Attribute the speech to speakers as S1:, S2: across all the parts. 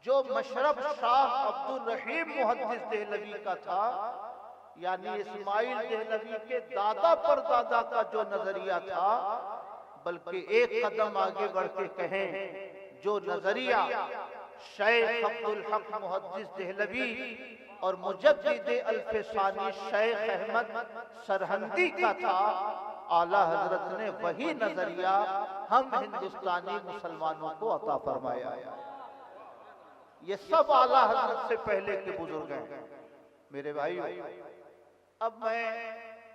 S1: جو مشرب شاہ عبدالرحیم محدث دہلوی کا تھا، یعنی اسماعیل دہلوی کے دادا پر دادا کا جو نظریہ تھا، بلکہ ایک قدم آگے بڑھ کے کہیں جو نظریہ شیخ عبدالحق محدث دہلوی اور مجدد الف ثانی شیخ احمد سرہندی کا تھا، اعلیٰ حضرت نے وہی نظریہ ہم ہندوستانی مسلمانوں کو عطا فرمایا۔ یہ سب اعلیٰ حضرت سے پہلے کے بزرگ ہیں میرے بھائیو۔ اب میں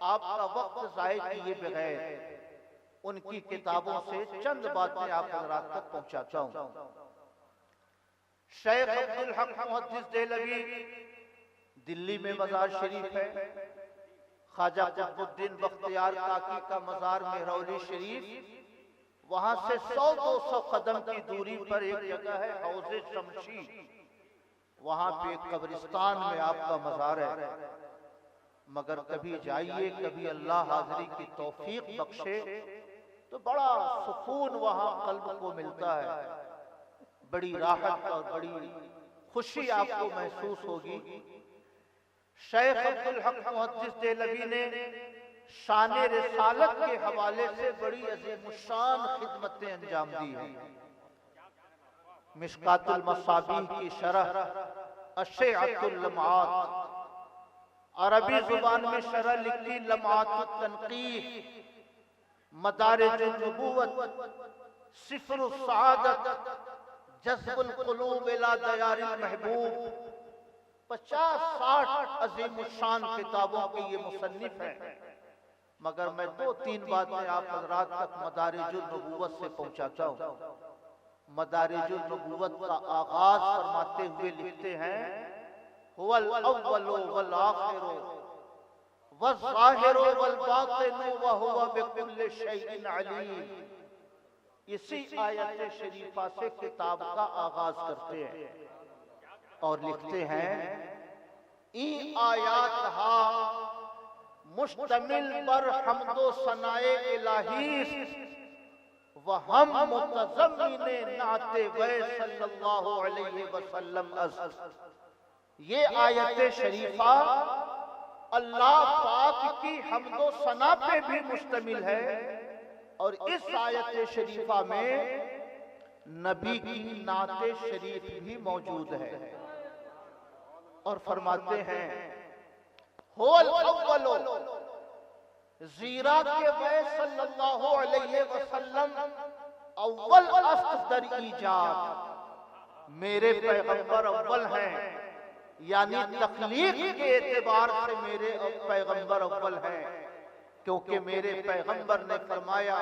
S1: آپ کا وقت ضائع کیے بغیر ان کی کتابوں سے چند باتیں آپ حضرات تک پہنچاتا ہوں۔ شیخ عبدالحق محدث دہلوی دلی میں مزار شریف ہے، خواجہ قطب الدین بختیار کاکی کا مزار مہرولی شریف، وہاں سے 100-200 قدم کی دوری پر ایک جگہ ہے حوض شمشی، وہاں پہ ایک قبرستان میں آپ کا مزار ہے۔ مگر کبھی جائیے، کبھی اللہ حاضری کی توفیق بخشے تو بڑا سکون وہاں قلب کو ملتا ہے، بڑی راحت اور بڑی خوشی آپ کو محسوس ہوگی۔ شیخ عبدالحق محدث دہلوی نے شان رسالت کے حوالے سے بڑی عظیم الشان خدمتیں انجام دی ہیں۔ مشکات المصابیح کی شرح، اشعۃ اللمعات، عربی زبان میں شرح لکھی لمعات التنقیح، مدارج النبوت، سفر السعادت، جذب القلوب الى دیار المحبوب، 50-60 عظیم الشان کتابوں کے یہ مصنف ہیں۔ مگر میں 2-3 باتیں آپ حضرات تک مدارج النبوت سے پہنچاتا ہوں۔ مدارج النبوت کا آغاز فرماتے ہوئے لکھتے ہیں هو الاول والآخر والظاہر والباطن وهو بكل شيء علیم۔ اسی آیت شریفہ سے کتاب کا آغاز کرتے ہیں اور لکھتے ہیں ای آیات ہا مشتمل بر حمد و ثناء الہی وہم متضمن نعت وی صلی اللہ علیہ وسلم از۔ یہ آیت شریفہ اللہ پاک کی حمد و ثنا پہ بھی مشتمل ہے، اور اس آیت شریفہ میں نبی کی نعت شریف بھی موجود ہے، اور فرماتے ہیں هو الاول، زیرا کہ وہ صلی اللہ علیہ وسلم اول است در ایجاد، میرے پیغمبر اول ہیں، یعنی تخلیق کے اعتبار سے میرے پیغمبر اول ہیں، کیونکہ میرے پیغمبر نے فرمایا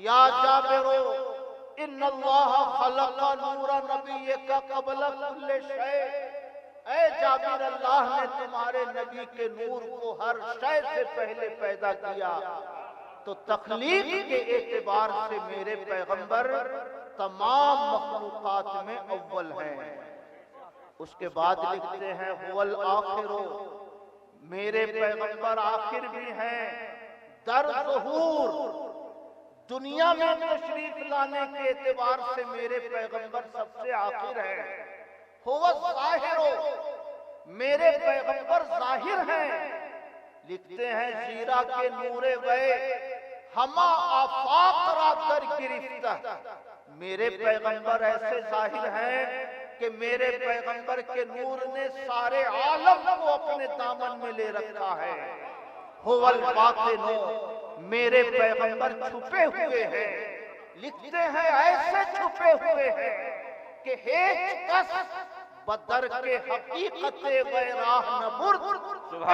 S1: یا جابرو ان اللہ خلق نور نبیک قبل کل شیء، اے جابر اللہ نے تمہارے نبی کے نور کو ہر شے سے پہلے پیدا کیا، تو تخلیق کے اعتبار سے میرے پیغمبر تمام مخلوقات میں اول ہیں۔ اس کے بعد لکھتے ہیں هو الآخر، میرے پیغمبر آخر بھی ہیں، در ظہور، دنیا میں تشریف لانے کے اعتبار سے میرے پیغمبر سب سے آخر ہیں۔ هو الظاہر، میرے پیغمبر ظاہر ہیں، لکھتے ہیں زیرا کے نور وے ہما آفاق را در گرفتہ، میرے پیغمبر ایسے ظاہر ہیں کہ میرے پیغمبر کے نور نے سارے عالم کو اپنے دامن میں لے رکھا ہے۔ هو الباطن، میرے پیغمبر چھپے ہوئے ہیں، لکھتے ہیں ایسے چھپے ہوئے ہیں کہ ہیچ کس بدر کے حقیقت غیراہ نبرد،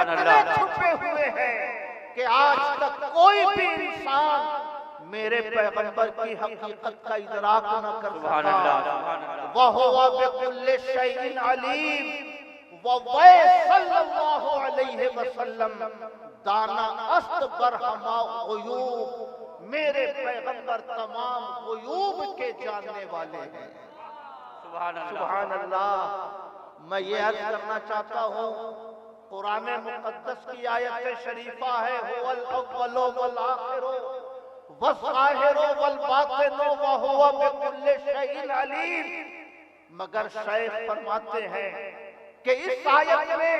S1: اتنے چھپے ہوئے ہیں کہ آج تک کوئی بھی انسان میرے پیغمبر کی حقیقت کا ادراک نہ کر سکا۔ وَهُوَ بِكُلِّ شَيْءٍ عَلِيمٌ، وَوَيْ صلی اللہ علیہ وسلم دانا است برہما غیوب، میرے پیغمبر تمام غیوب کے جاننے والے ہیں۔ سبحان اللہ۔ میں یہ عرض کرنا چاہتا ہوں، قرآن مقدس کی آیت شریفہ ہے هو الاول والآخر والظاہر والباطن وهو بكل شيء علیم، مگر شیخ فرماتے ہیں کہ اس آیت میں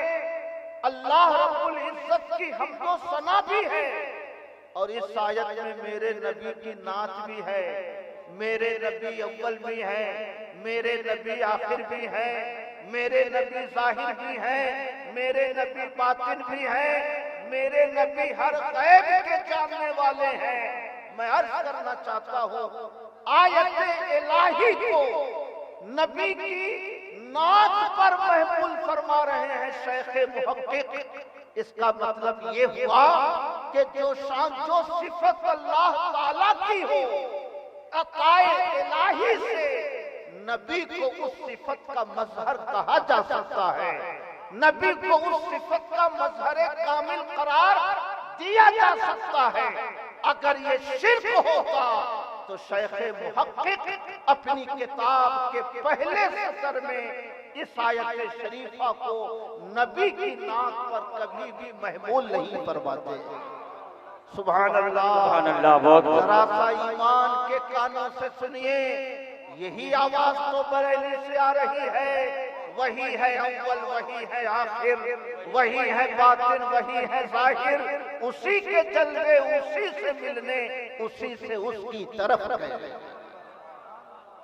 S1: اللہ رب العزت کی حمد و ثنا بھی ہے، اور اس آیت میں میرے نبی کی نعت بھی ہے۔ میرے نبی اول بھی ہے، میرے نبی آخر بھی ہے، میرے نبی ظاہر بھی ہے، میرے نبی باطن بھی ہے، میرے نبی ہر غیب کے جاننے والے ہیں۔ میں عرض کرنا چاہتا ہوں آیت الہی کو نبی کی نعت پر محمول فرما رہے ہیں شیخ محقق۔ اس کا مطلب یہ ہوا کہ جو شان جو صفت اللہ تعالیٰ کی ہو، عطائے الہی سے نبی کو اس صفت کا مظہر کہا جا سکتا ہے، نبی کو اس صفت کا مظہر کامل قرار دیا جا سکتا ہے۔ اگر یہ شرک ہوتا تو شیخ محقق اپنی کتاب کے پہلے سطر میں اس آیت شریفہ کو نبی کی نعت پر کبھی بھی محمول نہیں فرماتے۔ سبحان اللہ، ذرا سا ایمان کے کانوں سے سنیے، یہی آواز تو بریلی سے آ رہی ہے۔ وہی ہے اول، وہی ہے آخر، وہی ہے باطن، وہی ہے ظاہر، اسی کے جلوے، اسی سے ملنے، اسی سے اس کی طرف گئے۔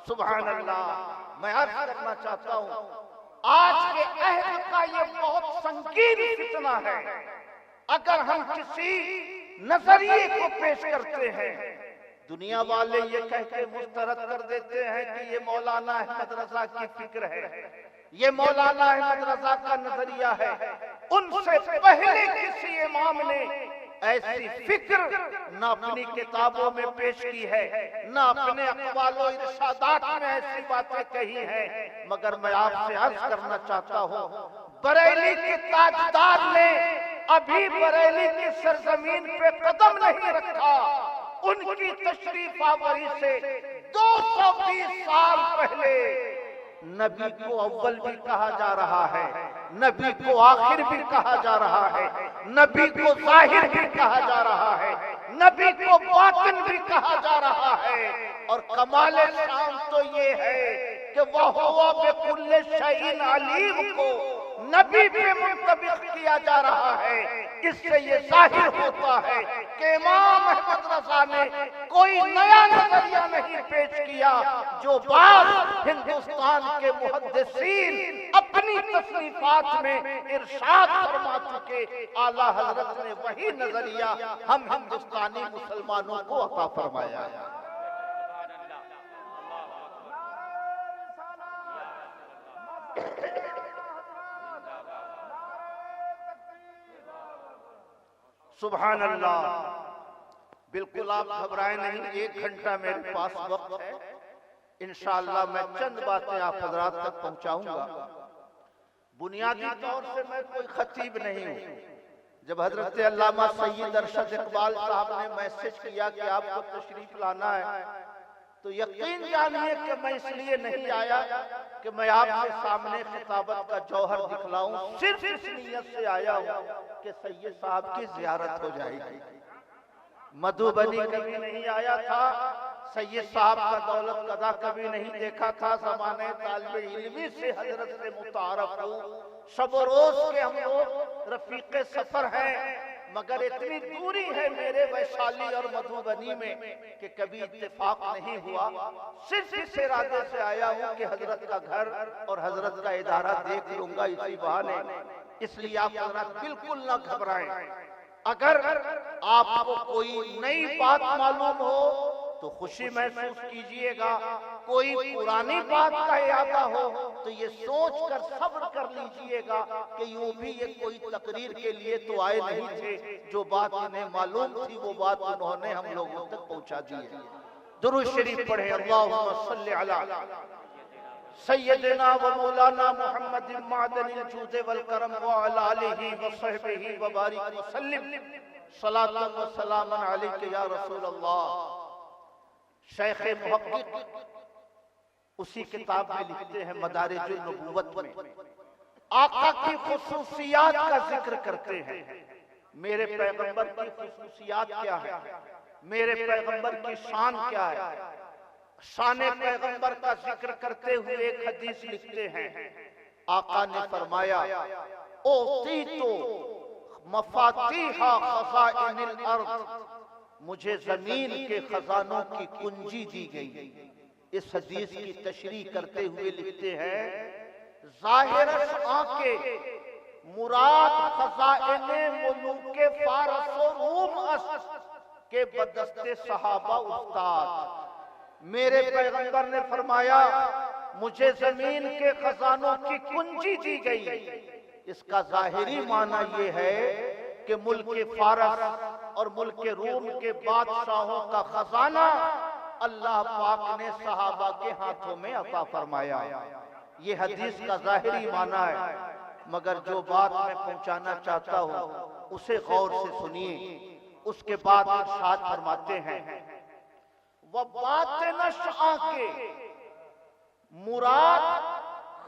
S1: سبحان اللہ۔ میں عرض کرنا چاہتا ہوں آج کے عہد کا یہ بہت سنگین فتنہ ہے۔ اگر ہم کسی نظریے کو پیش کرتے ہیں، دنیا والے یہ کہہ کے مسترد کر دیتے ہیں کہ یہ مولانا احمد رضا کی فکر ہے، یہ مولانا احمد رضا کا نظریہ ہے۔ ان سے پہلے کسی امام نے ایسی فکر نہ اپنی کتابوں میں پیش کی ہے، نہ اپنے اقوال و ارشادات میں ایسی باتیں کہی ہیں۔ مگر میں آپ سے عرض کرنا چاہتا ہوں بریلی کے تاجدار نے ابھی بریلی کی سرزمین پہ قدم نہیں رکھا۔ ان کی تشریف آوری سے 220 سال پہلے نبی کو اول بھی کہا جا رہا ہے، نبی کو آخر بھی کہا جا رہا ہے، نبی کو ظاہر بھی کہا جا رہا ہے، نبی کو باطن بھی کہا جا رہا ہے۔ اور کمال شان تو یہ ہے کہ وَهُوَ بِكُلِّ شَيْءٍ عَلِيمٌ کو نبی پہ منطبق کیا جا رہا ہے۔ اس سے یہ ظاہر ہوتا ہے کہ امام احمد رضا نے کوئی نیا نظریہ نہیں پیش کیا۔ جو بات ہندوستان کے محدثین اپنی تصنیفات میں ارشاد فرما چکے، اعلیٰ حضرت نے وہی نظریہ ہم ہندوستانی مسلمانوں کو عطا فرمایا ہے۔ سبحان اللہ۔ بالکل آپ گھبرائیں نہیں، 1 گھنٹہ میرے پاس وقت ہے، انشاءاللہ میں چند باتیں آپ حضرات تک پہنچاؤں گا۔ بنیادی طور سے میں کوئی خطیب نہیں ہوں۔ جب حضرت علامہ سید ارشد اقبال صاحب نے میسج کیا کہ آپ کو تشریف لانا ہے، تو یقین جانیے کہ میں اس لیے نہیں آیا کہ میں آپ کے سامنے خطابت کا جوہر دکھلاؤں، صرف اس نیت سے آیا ہوں کہ سید صاحب کی زیارت ہو جائے گی۔ مدھوبنی کبھی نہیں آیا تھا، سید صاحب کا دولت قضا کبھی نہیں دیکھا تھا، زمانے طالب علمی سے حضرت سے متعارف ہوں، شب و روز کے ہم لوگ رفیق سفر ہیں، مگر اتنی دوری ہے میرے ویشالی اور مدھوبنی میں کہ کبھی اتفاق نہیں ہوا۔ صرف اس ارادے سے آیا ہوں کہ حضرت کا گھر اور حضرت کا ادارہ دیکھ لوں گا اسی بہانے۔ اس لیے آپ حضرات بالکل نہ گھبرائیں۔ اگر آپ کو کوئی نئی بات معلوم ہو تو خوشی محسوس کیجئے گا، کوئی پرانی بات کا اعادہ ہو تو یہ سوچ کر صبر کر لیجئے گا کہ یوں بھی یہ کوئی تقریر کے لیے تو آئے نہیں تھے، جو بات انہیں معلوم تھی وہ بات انہوں نے ہم لوگوں تک پہنچا دی ہے۔ درود شریف پڑھیں، اللہم صلی علی سیدنا و مولانا محمد معدن الجود والکرم وعلی آلہ وصحبہ وبارک وسلم، صلاۃ و سلام علیک یا رسول اللہ۔ شیخ محقق اسی کتاب میں لکھتے ہیں مدارج النبوت میں، آقا کی خصوصیات کا ذکر کرتے ہیں۔ میرے پیغمبر کی خصوصیات کیا ہے، میرے پیغمبر کی شان کیا ہے؟ شان پیغمبر کا ذکر کرتے ہوئے ایک حدیث لکھتے ہیں، آقا نے فرمایا اوتیتو مفاتیح خزائن الارض، مجھے زمین کے خزانوں کی کنجی دی گئی۔ اس حدیث کی تشریح کرتے ہوئے لکھتے ہیں ظاہر آنکھیں مراد خزائن ملوک فارس و روم است کے بدست صحابہ افتاد۔ میرے پیغمبر نے فرمایا مجھے زمین کے خزانوں کی کنجی دی گئی۔ اس کا ظاہری معنی یہ ہے کہ ملک فارس اور ملک روم کے بادشاہوں کا خزانہ اللہ پاک نے صحابہ کے ہاتھوں میں عطا فرمایا۔ یہ حدیث کا ظاہری معنی ہے، مگر جو بات میں پہنچانا چاہتا ہوں اسے غور سے سنیے۔ اس کے بعد ارشاد فرماتے ہیں وَبَاطِنَ شَعَاں کے مراد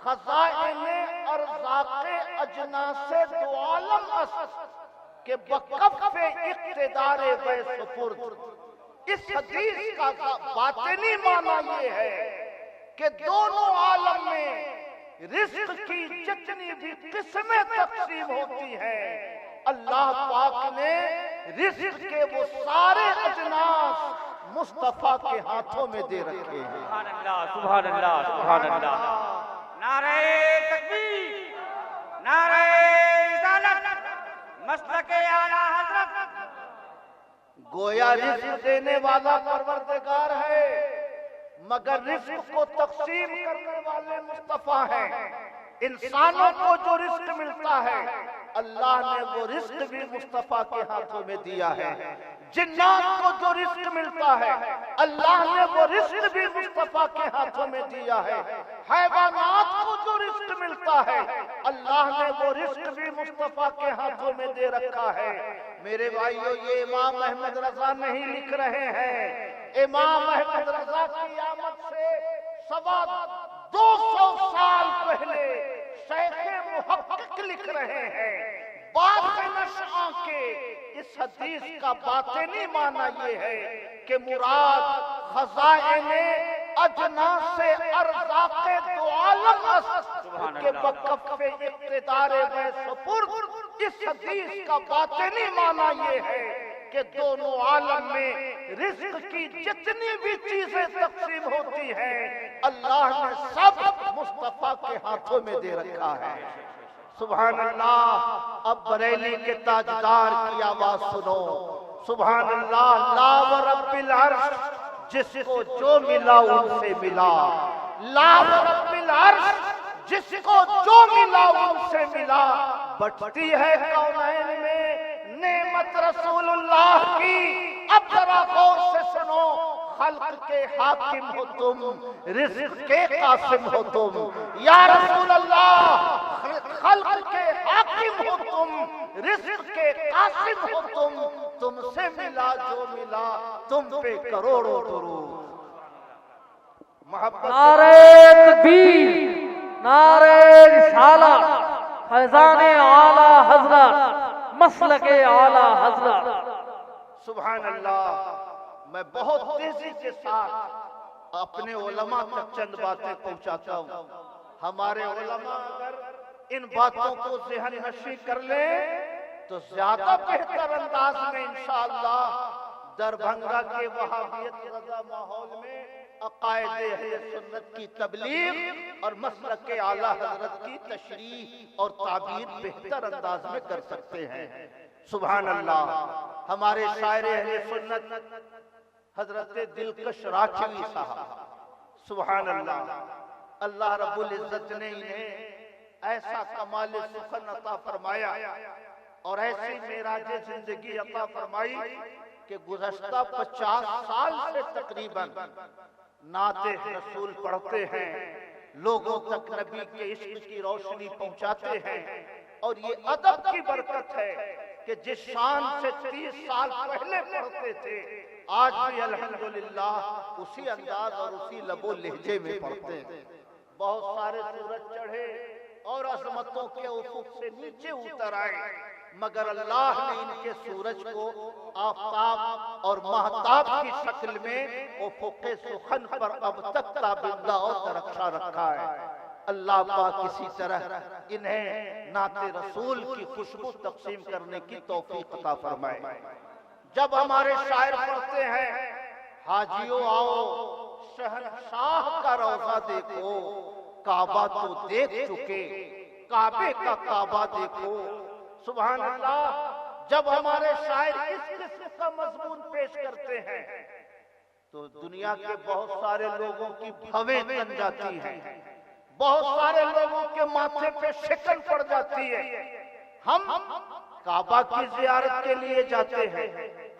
S1: خزائن ارزاق اجناس دو عالم است کہ بکف اقتدار و سپرد۔ اس حدیث کا باطنی معنی یہ ہے کہ دونوں عالم میں رزق کی جتنی بھی قسمیں تقسیم ہوتی ہیں اللہ پاک نے رزق کے وہ سارے اجناس مصطفیٰ کے ہاتھوں میں دے رکھے ہیں۔
S2: سبحان اللہ سبحان اللہ سبحان اللہ۔ نعرہ تکبیر، نعرہ رسالت، مسلک اعلیٰ حضرت۔
S1: گویا رزق دینے والا پروردگار ہے، مگر رزق کو تقسیم کرنے والے مصطفیٰ ہیں۔ انسانوں کو جو رزق ملتا ہے اللہ نے وہ رزق بھی مصطفیٰ کے ہاتھوں میں دیا ہے۔ جنات کو جو رزق ملتا ہے اللہ نے وہ رزق بھی مصطفیٰ کے ہاتھوں میں دیا ہے۔ حیوانات کو جو رزق ملتا ہے اللہ نے وہ رزق بھی مصطفیٰ کے ہاتھوں میں دے رکھا ہے۔ میرے بھائیو، یہ امام احمد رضا نہیں لکھ رہے ہیں، امام احمد رضا کی آمد سے 250 سال پہلے شیخ محقق لکھ رہے ہیں باطن شعاں کے اس حدیث کا باطنی معنی یہ ہے کہ مراد خزائن اجناس ارزاق دو عالم است کہ بکف اقتدار و سپرد۔ اس حدیث کا باطنی معنی یہ ہے کہ دونوں عالم میں رزق کی جتنی بھی چیزیں تقسیم ہوتی ہیں اللہ نے سب مصطفیٰ کے ہاتھوں میں دے رکھا ہے۔ سبحان اللہ۔ اب بریلی کے تاجدار کی آواز سنو، سبحان اللہ۔ لا ورب العرش، جس کو جو ملا ان سے ملا۔ لا ورب العرش، جس کو جو ملا ان سے ملا۔ بٹتی ہے کونین میں نعمت رسول اللہ کی، اب ذرا غور سے سنو۔ خلق کے حاکم ہو تم، رزق کے قاسم ہو تم۔ یا رسول اللہ، خلق کے حاکم ہو تم، رزق کے قاسم ہو تم سے ملا جو ملا تم پہ کروڑوں درود۔ محبت
S3: نعرہ تکبیر، نعرہ رسالت، فیضان اعلیٰ حضرت، مسلک اعلیٰ حضرت۔
S1: سبحان اللہ۔ میں بہت تیزی کے ساتھ اپنے علماء تک چند باتیں پہنچاتا ہوں۔ ہمارے علماء اگر ان باتوں کو ذہن نشی کر لیں تو زیادہ بہتر انداز میں انشاءاللہ دربھنگا کے وہابیت رضا ماحول میں عقائد اہل سنت کی تبلیغ اور مسلک اعلیٰ حضرت کی تشریح اور تعبیر بہتر انداز میں کر سکتے ہیں۔ سبحان اللہ۔ ہمارے شاعر اہل سنت حضرت دلکش راکھوی صاحب، سبحان اللہ، اللہ رب العزت نے انہیں ایسا کمال سخن عطا فرمایا اور ایسی معراج زندگی عطا فرمائی کہ گزشتہ 50 سال سے تقریباً نعت رسول پڑھتے ہیں، لوگوں تک نبی کے عشق کی روشنی پہنچاتے ہیں۔ اور یہ ادب کی برکت ہے کہ جس شان سے 30 سال پہلے پڑھتے تھے آج بھی الحمدللہ اسی انداز اور اسی لب و لہجے میں پڑھتے ہیں۔ بہت سارے سورج چڑھے اور عظمتوں کے افق سے نیچے اتر آئے، مگر اللہ نے ان کے سورج کو آفتاب اور مہتاب کی شکل میں افق سخن پر اب تک تابندہ اور درخشاں رکھا ہے۔ اللہ پاک کسی طرح انہیں نعت رسول کی خوشبو تقسیم کرنے کی توفیق عطا فرمائے۔ جب ہمارے شاعر پڑھتے ہیں حاجیوں آؤ شہنشاہ کا روضہ دیکھو، کعبہ تو دیکھ چکے کعبے کا کعبہ دیکھو، سبحان اللہ۔ جب ہمارے شاعر اس قسم کا مضمون پیش کرتے ہیں تو دنیا کے بہت سارے لوگوں کی بھویں تن جاتی ہیں، بہت سارے لوگوں کے ماتھے پہ شکن پڑ جاتی ہے۔ ہم کعبہ کی زیارت کے لیے جاتے ہیں،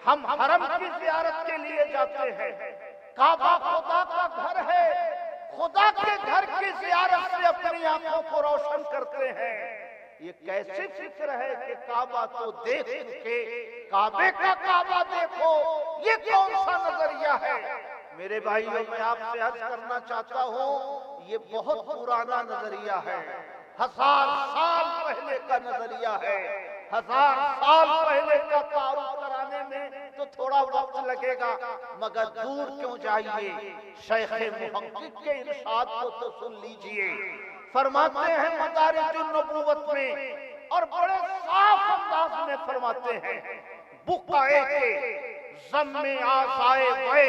S1: ہم حرم کی زیارت کے لیے جاتے ہیں، کعبہ خدا کا گھر ہے، خدا کے گھر کی زیارت سے اپنی آنکھوں کو روشن کرتے ہیں۔ یہ کیسی فکر ہے کہ کعبہ تو دیکھ چکے کعبے کا کعبہ دیکھو، یہ کون سا نظریہ ہے؟ میرے بھائیوں میں آپ سے عرض کرنا چاہتا ہوں یہ بہت پرانا نظریہ ہے، 1000 سال پہلے کا نظریہ ہے۔ 1000 سال پہلے کا تعارف کرانے میں تو تھوڑا وقت لگے گا، مگر دور کیوں جائیے، شیخ محقق کے ارشاد کو تو سن لیجئے۔ فرماتے ہیں مدارج النبوت میں اور بڑے صاف انداز میں فرماتے ہیں، بقعے کے ضم آزائے وے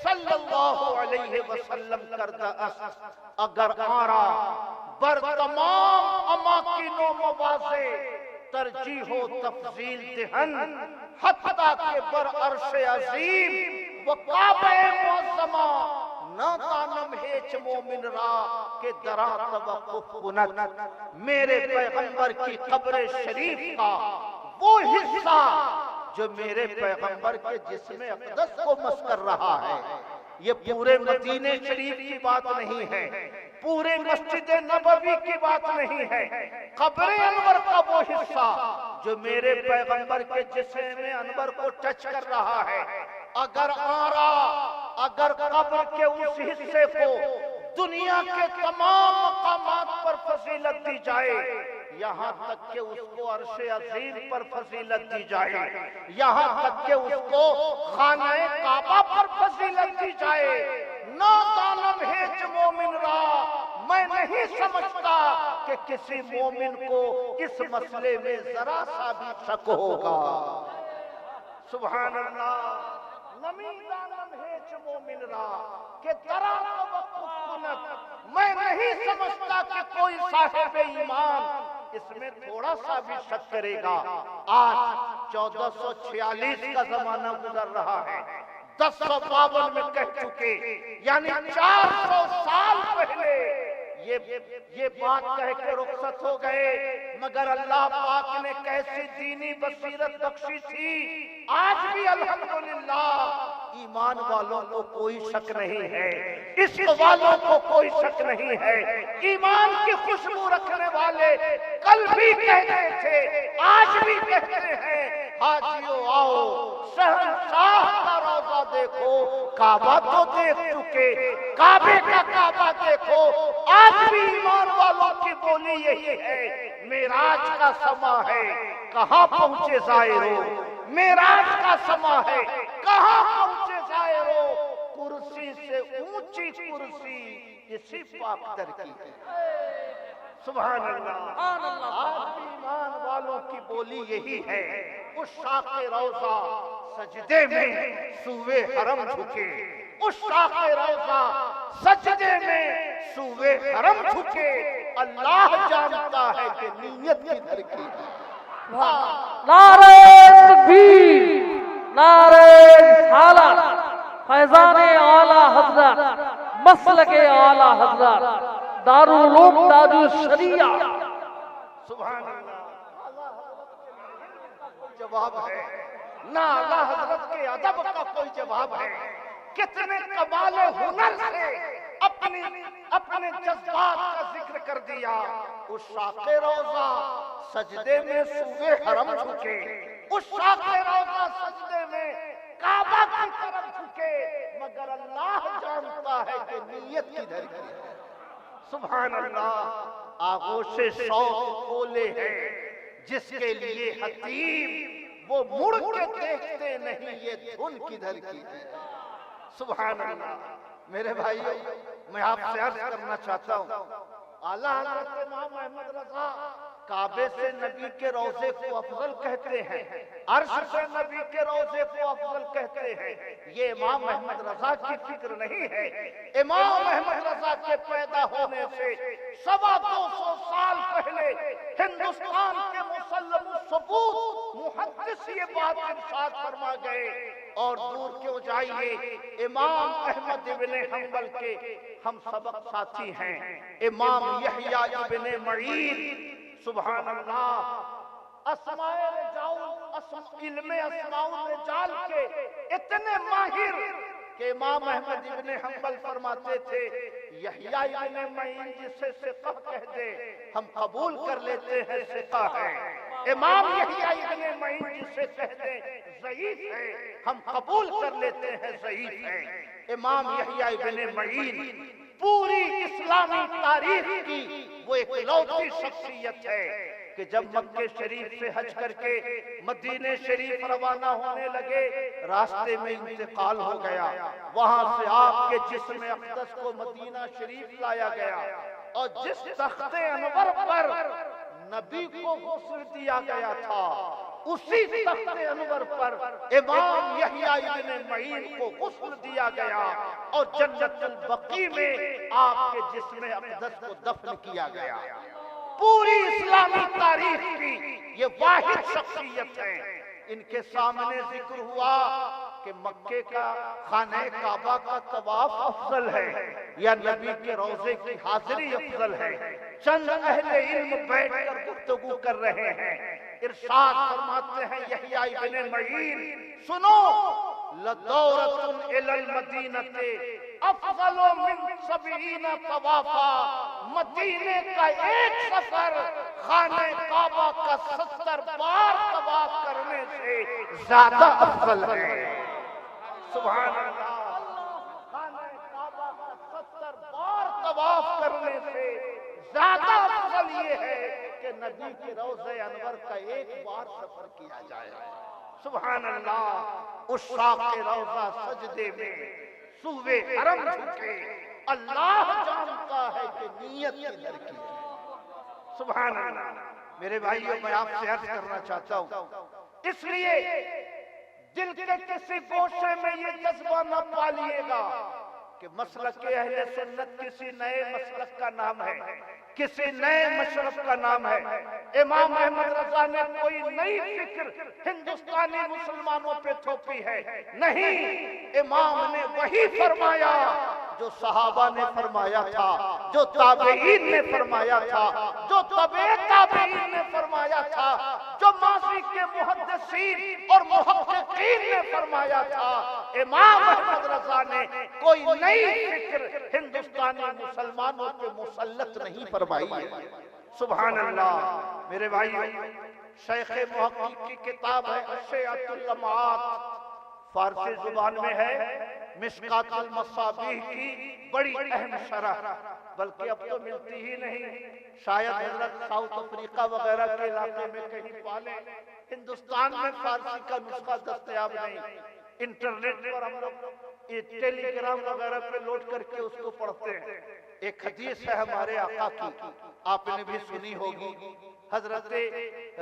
S1: صلی اللہ علیہ وسلم کردہ است اگر آرا بر تمام اماکن و مواضع ترجیح و تفضیل دہن حتیٰ کہ بر عرش عظیم و کعبہ معظمہ نہ دانم ہیچ مومن را کہ درا توقف کنت۔ میرے پیغمبر کی قبر شریف کا وہ حصہ جو میرے پیغمبر کے جسم اقدس کو مس کر رہا ہے، یہ پورے مدینہ شریف کی بات نہیں ہے، پورے مسجد نبوی کی بات نہیں ہے، قبر انور کا وہ حصہ جو میرے پیغمبر کے جسم انور کو ٹچ کر رہا ہے، اگر اگر قبر کے اس حصے کو دنیا کے تمام مقامات پر فضیلت دی جائے، یہاں تک کہ اس کو عرش عظیم پر فضیلت دی جائے، یہاں تک کہ اس کو خانہ کعبہ پر فضیلت دی جائے، نہ دانم ہیچ مومن را، میں نہیں سمجھتا کہ کسی مومن کو اس مسئلے میں ذرا سا بھی شک ہوگا۔ سبحان اللہ۔ نمی دانم ہیچ مومن را کہ درا توقف کنت، میں نہیں سمجھتا کہ کوئی صاحب ایمان اس میں تھوڑا سا بھی شک کرے گا۔ آج 1446 کا زمانہ گزر رہا ہے، 1052 میں کہہ چکے، یعنی 400 سال پہلے یہ بات کہہ کے رخصت ہو گئے، مگر اللہ پاک نے کیسی دینی بصیرت بخشی تھی۔ آج بھی الحمدللہ ایمان والوں کو کوئی شک نہیں ہے، عشق والوں کو کوئی شک نہیں ہے، ایمان کی خوشبو رکھنے والے کل بھی کہتے تھے، آج بھی کہتے ہیں، حاجیوں آؤ شہنشاہ کا روضہ دیکھو، کعبہ تو دیکھ چکے کعبے کا کعبہ دیکھو۔ آج بھی ایمان والوں کی بولی یہی ہے، معراج کا سما ہے کہاں پہنچے زائرو، معراج کا سما ہے کہاں پہنچے زائرو، کرسی سے اونچی کرسی اسی پاک در کی ہے۔ سبحان اللہ۔ آج بھی ایمان والوں کی بولی یہی ہے، اس شاخ روضہ سجدے میں سوئے حرم جھکے، اس شاخ روضہ سجدے میں سوئے حرم جھکے، اللہ جانتا ہے کہ نیت کدھر کی ہے۔
S3: نعرہ تکبیر، نعرہ رسالت، فیضان اعلی حضرت، مسلک اعلی حضرت، دارالعلوم تاج الشریعہ۔
S1: سبحان اللہ۔ جواب ہے نہ اعلیٰ حضرت کے ادب کا کوئی جواب ہے، کتنے کمال ہنر سے اپنے جذبات کا ذکر کر دیا۔ اس شاخ روضہ سجدے میں سوئے حرم جھکے، اس شاخ روضہ سجدے میں کعبہ کی طرف جھکے، مگر اللہ جانتا ہے کہ نیت کدھر کی ہے۔ سبحان اللہ۔ آغوش شوق کھولے ہیں جس کے لیے حتیم وہ مڑ کے دیکھتے نہیں یہ دھن کدھر کی ہے۔ سبحان اللہ۔ میرے بھائیو، میں آپ سے عرض کرنا چاہتا ہوں، اعلیٰ حضرت امام احمد رضا کعبے سے نبی کے روضے کو افضل کہتے ہیں، عرش سے نبی کے روضے کو افضل کہتے ہیں۔ یہ امام احمد رضا کی فکر نہیں ہے۔ امام احمد رضا کے پیدا ہونے سے 250 سال پہلے ہندوستان کے مسلم ثبوت محدث یہ بات ارشاد فرما گئے، اور دور کیوں جائیے، امام احمد ابن حنبل کے ہم سبق ساتھی ہیں، امام یحییٰ ابن معین، سبحان اللہ، اسماء رجال، علم اسماء الرجال کے اتنے ماہر کہ امام احمد ابن حنبل فرماتے تھے یحییٰ ابن معین جسے ثقہ کہہ دے ہم قبول کر لیتے ہیں ثقہ ہے، امام یحییٰ ابن معین جسے کہہ دے ضعیف ہے ہم قبول کر لیتے ہیں ضعیف ہے۔ امام یحییٰ ابن معین پوری اسلامی تاریخ کی وہ ایک لوتی شخصیت ہے کہ جب مکہ شریف سے حج کر کے مدینہ شریف روانہ ہونے لگے، راستے میں انتقال ہو گیا، وہاں سے آپ کے جسم اقدس کو مدینہ شریف لایا گیا، اور جس تخت انور پر نبی کو غسل دیا گیا تھا اسی تخت انور پر امام یحییٰ ابن معین کو غسل دیا گیا، اور جنت البقیع میں آپ کے جسم اقدس کو دفن کیا گیا۔ پوری اسلامی تاریخ کی یہ واحد شخصیت ہے۔ ان کے سامنے ذکر ہوا کہ مکے کا خانہ کعبہ کا طواف افضل ہے یا نبی کے روضے کی حاضری افضل ہے، چند اہل علم بیٹھ کر گفتگو کر رہے ہیں، ارشاد فرماتے ہیں یحییٰ ابن معین، سنو، لدورۃ الی المدینہ افضل من 70 طوافا، مدینے کا ایک سفر خانہ کعبہ کا 70 بار طواف کرنے سے زیادہ افضل ہے۔ سبحان اللہ، خانہ کعبہ کا 70 بار طواف کرنے سے زیادہ افضل یہ ہے کہ نبی کے روضہ انور کا ایک بار سفر کیا جائے۔ سبحان اللہ، اس شاق روضہ سجدے میں سوئے حرم جھکے، اللہ جانتا ہے کہ نیت کدھر کی ہے۔ سبحان اللہ۔ میرے بھائیوں، میں آپ سے عرض کرنا چاہتا ہوں، اس لیے دل کے کسی گوشے میں یہ جذبہ نہ پالیے گا کہ مسلک اہل سنت کسی نئے مسلک کا نام ہے، کسی نئے مشرف کا نام ہے۔ امام احمد رضا نے کوئی نئی فکر ہندوستانی مسلمانوں پہ تھوپی ہے، نہیں، امام نے وہی فرمایا جو صحابہ نے فرمایا تھا، جو تابعین نے فرمایا تھا، جو تبع تابعین نے فرمایا تھا، جو ماضی کے محدثین اور محققین نے فرمایا تھا۔ امام احمد رضا نے کوئی نئی فکر ہندوستانی مسلمانوں پہ مسلط نہیں فرمائی ہے۔ سبحان اللہ۔ میرے بھائیو، شیخ محقق کی کتاب ہے اشیعۃ اللمعات، فارسی زبان میں ہے، مشکات المصابیح کی بڑی اہم شرح، بلکہ اب تو ملتی ہی نہیں، شاید حضرت ساؤتھ افریقہ وغیرہ کے علاقے میں کہیں پالے، ہندوستان میں فارسی کا نسخہ دستیاب نہیں۔ انٹرنیٹ پر ہم لوگ ٹیلی گرام وغیرہ پہ لوڈ کر کے اس کو پڑھتے ہیں۔ ایک حدیث ہے ہمارے آقا کی، آپ نے بھی سنی ہوگی، حضرت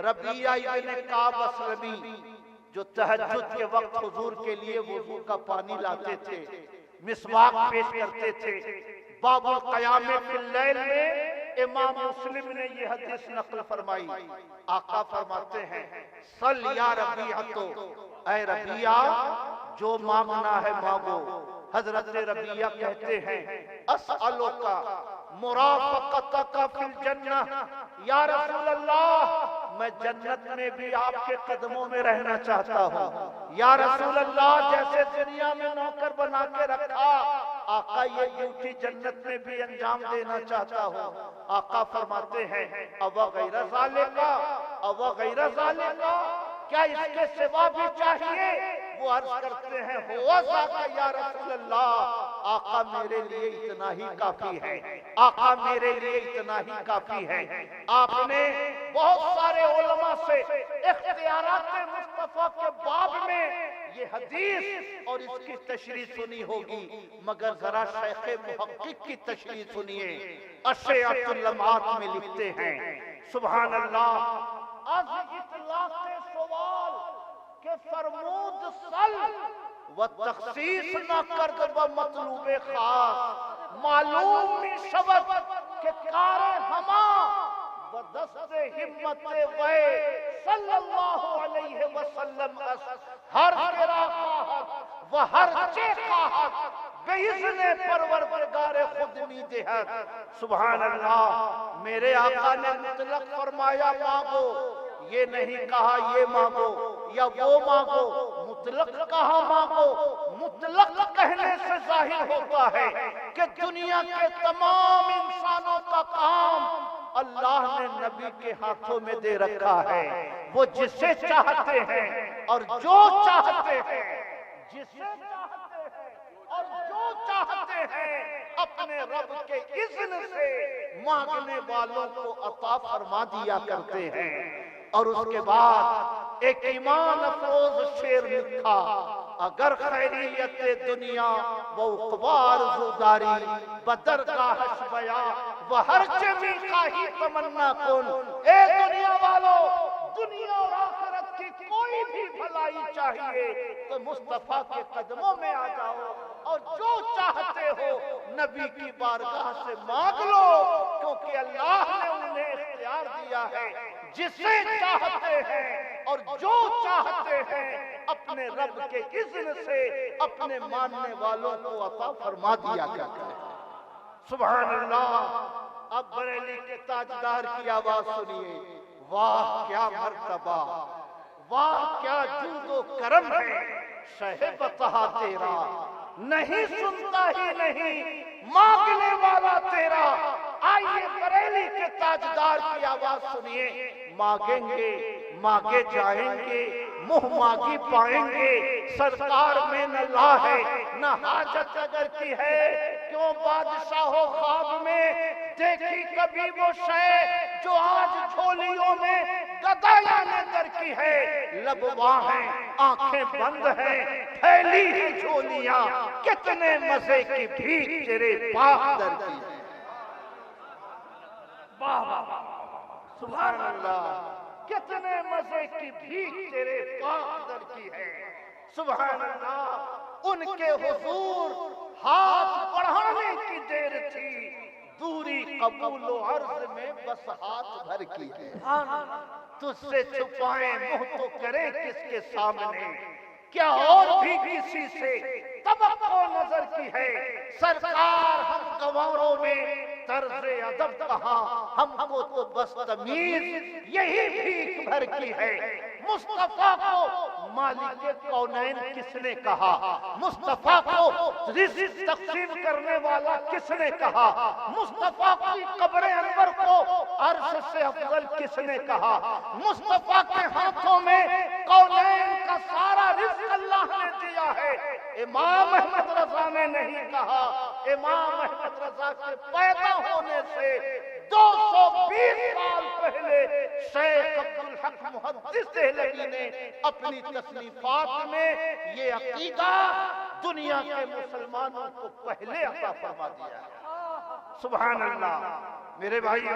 S1: ربیعہ ابن کعب اسلمی جو تہجد کے وقت حضور کے لیے وضو کا پانی لاتے تھے، مسواک پیش کرتے تھے۔ باب القیام فی اللیل میں امام مسلم نے یہ حدیث نقل فرمائی، آقا فرماتے ہیں صل یا ربیعہ، اے ربیعہ جو مانگنا ہے مانگو۔ حضرت ربیعہ کہتے ہیں اسألک مرافقتک فی الجنہ، یا رسول اللہ میں جنت میں بھی آپ کے قدموں میں رہنا چاہتا ہوں۔ یا رسول اللہ جیسے دنیا میں نوکر بنا کے رکھا، آقا یہ ڈیوٹی جنت میں بھی انجام دینا چاہتا ہوں۔ آقا فرماتے ہیں او غیر ذالک، او غیر ذالک، کیا اس کے سوا بھی چاہیے؟ وہ عرض کرتے ہیں ہوا ذاک یا رسول اللہ، آقا میرے لیے اتنا ہی کافی ہے، آقا میرے لیے اتنا ہی کافی ہے۔ آپ نے بہت سارے علماء سے اختیارات مصطفیٰ کے باب میں یہ حدیث اور اس کی تشریح سنی ہوگی، مگر ذرا شیخ محقق کی تشریح سنیے۔ اشعۃ اللمعات میں لکھتے ہیں سبحان اللہ، از اطلاق سوال کہ فرمود سل و تخصیص نہ کرد با مطلوب خاص، معلوم می شود کہ کار ہما بدست ہمت وے صلی اللہ علیہ وسلم اس، ہر کرا خواہد و ہر چے خواہد بِإِذْنِ پروردگار خود می دہت۔ سبحان اللہ، میرے آقا نے مطلق فرمایا مانگو، یہ نہیں کہا یہ مانگو یا وہ مانگو، مطلق کہا مانگو۔ مطلق کہنے سے ظاہر ہوتا ہے کہ دنیا کے تمام انسانوں کا کام اللہ نے نبی کے ہاتھوں میں دے رکھا ہے، وہ جسے چاہتے ہیں اور جو چاہتے ہیں، جسے چاہتے ہیں اور جو چاہتے ہیں اپنے رب کے اذن سے مانگنے والوں کو عطا فرما دیا کرتے ہیں۔ اور اس کے بعد ایک ایمان افروز شعر لکھا، اگر خیریت دنیا و اقبار زوداری بدرگاہ شبیا و ہر چمی خواہی تمنا کن۔ اے دنیا والو، دنیا اور آخرت کی کوئی بھی بھلائی چاہیے تو مصطفیٰ کے قدموں میں آ جاؤ اور جو چاہتے ہو نبی کی بارگاہ سے مانگ لو، کیونکہ اللہ نے انہیں اختیار دیا ہے، جسے چاہتے ہیں اور جو چاہتے ہیں اپنے رب کے اذن سے اپنے ماننے والوں کو عطا فرما دیا کرتا ہے۔ سبحان اللہ۔ اب بریلی کے تاجدار کی آواز سنیے، واہ کیا مرتبہ، واہ کیا جود و کرم ہے شہ بطحا تیرا، نہیں سنتا ہی نہیں مانگنے والا تیرا۔ آئیے بریلی کے تاجدار کی آواز سنیے، مانگیں گے مانگے جائیں گے، منہ مانگی پائیں گے، سرکار میں نہ لا ہے نہ حاجت اگر کی ہے، کیوں بادشاہ و خواب میں دیکھی کبھی وہ شے جو آج جھولیوں میں گدایاں نے در کی ہے۔ لب واں ہیں آنکھیں بند ہیں پھیلی ہی جھولیاں، کتنے مزے کی بھیک تیرے پاک در کی ہے۔ سبحان اللہ، کتنے مزے کی بھیک تیرے پاک در کی ہے۔ سبحان اللہ، ان کے حضور ہاتھ بڑھانے کی دیر تھی، دوری قبول و عرض میں بس ہاتھ بھر کی ہے۔ تجھ سے چھپائیں منہ تو کریں کس کے سامنے، کیا اور بھی کسی سے توقع نظر کی ہے۔ سرکار ہم گواروں میں طرز ادب کہاں، ہم کو تو بس تمیز یہی بھیک بھر کی ہے۔ مصطفیٰ کو مالک کونین کس نے کہا، مصطفیٰ کو رزق تقسیم کرنے والا کس نے کہا، مصطفیٰ کی قبر انور کو عرش سے افضل کس نے کہا، مصطفیٰ کے ہاتھوں میں کونین کا سارا رزق اللہ نے دیا ہے۔ امام احمد رضا نے نہیں کہا، امام احمد رضا کے پیدا ہونے سے 220 سال پہلے شیخ عبدالحق محدث دہلوی نے اپنی تصنیفات میں یہ عقیدہ دنیا کے مسلمانوں کو پہلے عطا فرما دیا ہے۔ سبحان اللہ۔ میرے بھائیو،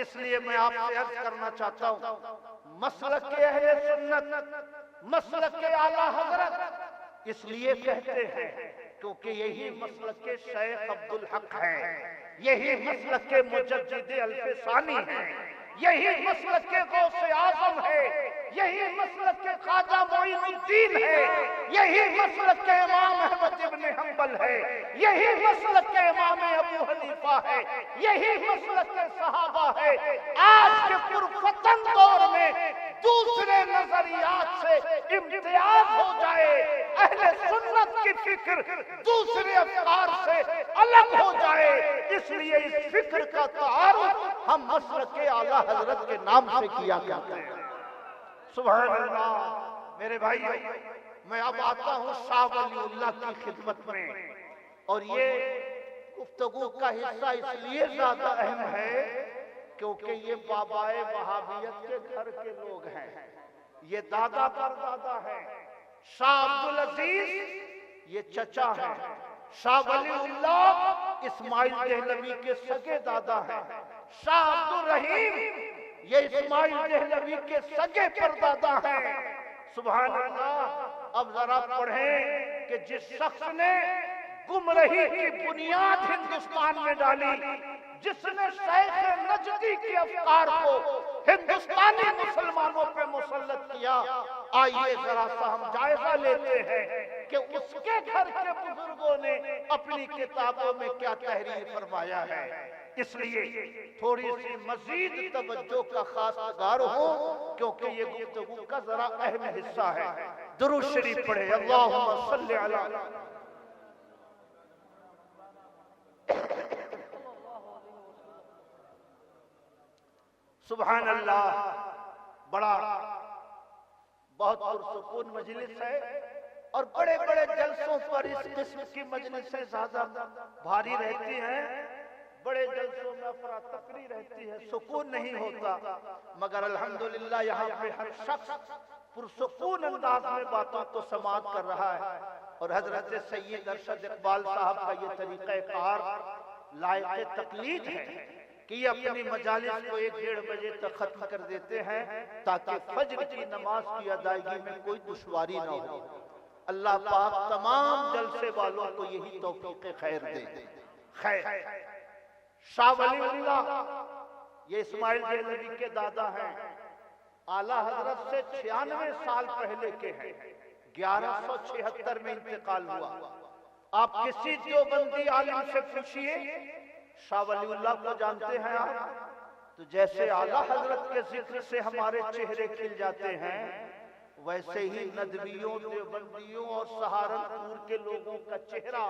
S1: اس لیے میں آپ سے عرض کرنا چاہتا ہوں، مسلک کے اہل سنت، مسلک کے اعلیٰ حضرت اس لیے کہتے ہیں کیونکہ یہی مسلک کے شیخ عبدالحق ہیں، یہی مسلک کے مجدد الف ثانی ہیں، یہی مسلک کے غوث اعظم ہے، یہی مسلک کے خواجہ معین الدین ہے، یہی مسلک کے امام احمد ابن حنبل ہے، یہی مسلک کے امام ابو حنیفہ ہے، یہی مسلک کے صحابہ ہے۔ آج کے پرفتن دور میں دوسرے نظریات سے امتیاز ہو جائے، اہل سنت کی فکر دوسرے افکار سے الگ ہو جائے، اس لیے اس فکر کا تعارف ہم مسلک اعلیٰ حضرت کے نام سے کیا کرتے ہیں۔ سبحان اللہ۔ میرے بھائیو، میں اب آتا ہوں شاہ ولی اللہ کی خدمت میں۔ اور یہ گفتگو کا حصہ اس لیے زیادہ اہم ہے کیونکہ یہ بابائے وہابیت کے گھر کے لوگ ہیں، یہ دادا پر دادا ہے۔ شاہ عبدالعزیز یہ چچا ہے، شاہ ولی اللہ اسماعیل دہلوی کے سگے دادا ہیں، شاہ عبدالرحیم یہ اسماعیل دہلوی کے سگے پردادا ہیں۔ سبحان اللہ۔ اب ذرا پڑھیں کہ جس شخص نے گمراہی کی بنیاد ہندوستان میں ڈالی، جس نے شیخ نجدی کے افکار کو ہندوستانی مسلمانوں پہ مسلط کیا، آئیے ذرا سا ہم جائزہ لیتے ہیں کہ اس کے گھر کے بزرگوں نے اپنی کتابوں میں کیا تحریر فرمایا ہے۔ اس لیے تھوڑی سی مزید توجہ کا خاصگار ہو کیونکہ یہ گفتگو کا ذرا اہم حصہ ہے۔ درود شریف پڑھے، اللہم صلی علی سبحان اللہ۔ بڑا بہت پرسکون مجلس ہے اور بڑے بڑے جلسوں پر اس قسم کی مجلسیں زیادہ بھاری رہتی ہیں، بڑے جلسوں میں افراتفری رہتی ہے، سکون نہیں ہوتا، مگر الحمدللہ یہاں پہ ہر شخص پرسکون انداز میں باتوں کو سماعت کر رہا ہے، اور حضرت سید ارشد اقبال صاحب کا یہ طریقہ کار لائق تقلید ہے کہ یہ اپنی مجالس کو 1-1.5 بجے تک ختم کر دیتے ہیں تاکہ فجر کی نماز کی ادائیگی میں کوئی دشواری نہ ہو۔ اللہ پاک تمام جلسے والوں کو یہی توفیق خیر دے۔ خیر، شاہ ولی اللہ یہ اسماعیل دہلوی کے دادا ہیں، اعلیٰ حضرت سے 96 سال پہلے کے ہیں، 1176 میں انتقال ہوا۔ آپ کسی دیوبندی عالم سے پوچھئے شاہ ولی اللہ کو جانتے ہیں آپ؟ تو جیسے اعلیٰ حضرت کے ذکر سے ہمارے چہرے کھل جاتے ہیں، ویسے ہی ندویوں، دیوبندیوں اور سہارنپور کے لوگوں کا چہرہ